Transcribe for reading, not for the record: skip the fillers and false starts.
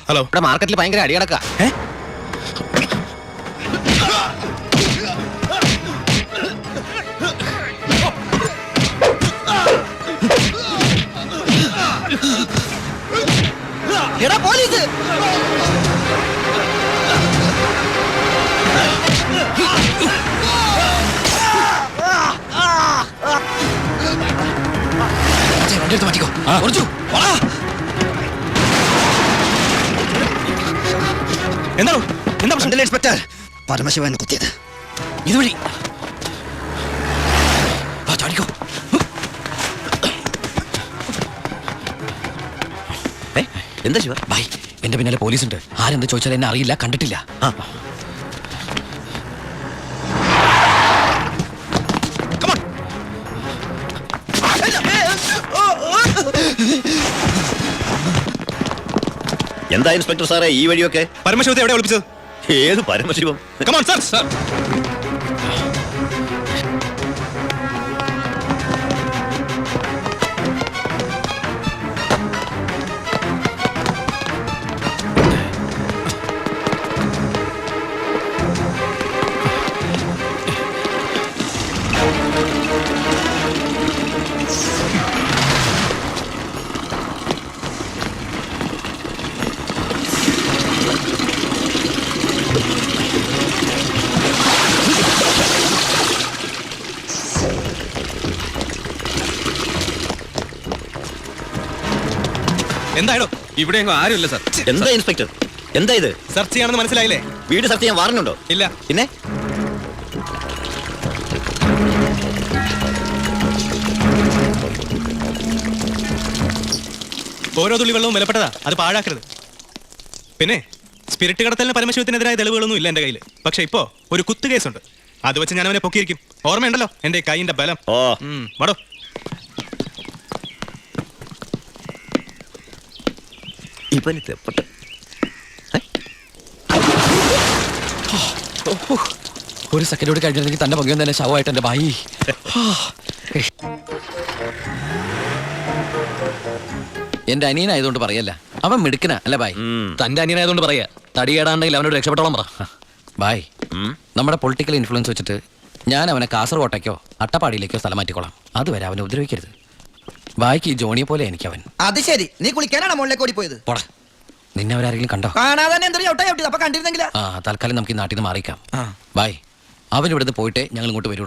Hello, ഇവിടെ മാർക്കറ്റിൽ ഭയങ്കര അടി കിടക്കാ. എടാ പോലീസ്! മാറ്റിക്കോ. എന്താ പ്രശ്നം? ഇൻസ്പെക്ടർ, പരമശിവൻ കുത്തിയത് ഇതുവഴി ചാടിക്കോ. എന്താ ശിവ? ബൈ, എന്റെ പിന്നാലെ പോലീസുണ്ട്. ആരെന്ത് ചോദിച്ചാൽ എന്നെ അറിയില്ല, കണ്ടിട്ടില്ല. എന്താ ഇൻസ്പെക്ടർ സാറേ ഈ വഴിയൊക്കെ? പരമശിവത്തെ എവിടെ ഒളിപ്പിച്ചത്? ഏത് പരമശിവം? Come on sir. സർ, എന്തായാലോ ഇവിടെ എങ്ങും ആരുമില്ല സർ. എന്താ ഇൻസ്പെക്ടർ, എന്താ ഇത്? സെർച്ച് ചെയ്യാണെന്ന് മനസ്സിലായില്ലേ? വീട് സെർച്ച് ചെയ്യാൻ വാറണ്ടുണ്ടോ? ഇല്ല. പിന്നെ ഓരോ തുള്ളി വെള്ളവും വിലപ്പെട്ടതാ, അത് പാഴാക്കരുത്. പിന്നെ സ്പിരിറ്റ് കടത്തലിന് പരമശിവത്തിനെതിരായ തെളിവുകളൊന്നും ഇല്ല എന്റെ കയ്യിൽ. പക്ഷെ ഇപ്പോ ഒരു കുത്തു കേസുണ്ട്. അത് വെച്ച് ഞാൻ അവനെ പൊക്കിയിരിക്കും. ഓർമ്മയുണ്ടല്ലോ എന്റെ കൈയിന്റെ ബലം. ഓ വടോ. ഒരു സെക്കൻഡ് കൂടി കഴിഞ്ഞിരുന്നെങ്കിൽ തന്റെ പങ്കം തന്നെ ശവമായിട്ട് എന്റെ ഭായി. എന്റെ അനിയനായതുകൊണ്ട് പറയല്ല, അവൻ മിടുക്കനാ അല്ല ബായ്. തന്റെ അനിയനായതുകൊണ്ട് പറയാ. തടി കേടാണ്ടെങ്കിൽ അവനോട് രക്ഷപ്പെട്ടോളം പറ. ബായ്, നമ്മുടെ പൊളിറ്റിക്കൽ ഇൻഫ്ലുവൻസ് വെച്ചിട്ട് ഞാൻ അവനെ കാസർകോട്ടേക്കോ അട്ടപ്പാടിയിലേക്കോ സ്ഥലം മാറ്റിക്കോളാം. അതുവരെ അവനെ ഉപദ്രവിക്കരുത്. ബായ്ക്ക് ഈ ജോണിയെ പോലെ എനിക്ക് അവൻ. അത് ശരി, നീ കുളിക്കാനാണ് മുകളിലേക്ക് ഓടിപ്പോയത്? പോടാ. നിന്നെ അവരാരെങ്കിലും കണ്ടോ? കാണാതെ തന്നെ എന്തൊരു ചവിട്ടാ ചവിട്ടിയത്. അപ്പൊ കണ്ടിരുന്നെങ്കിലാ? തൽക്കാലം നമുക്ക് ഈ നാട്ടിൽ നിന്ന് മാറിക്കാം. ബായ്, അവൻ ഇവിടുന്ന് പോയിട്ടേ ഞങ്ങൾ ഇങ്ങോട്ട് വരുള്ളൂ.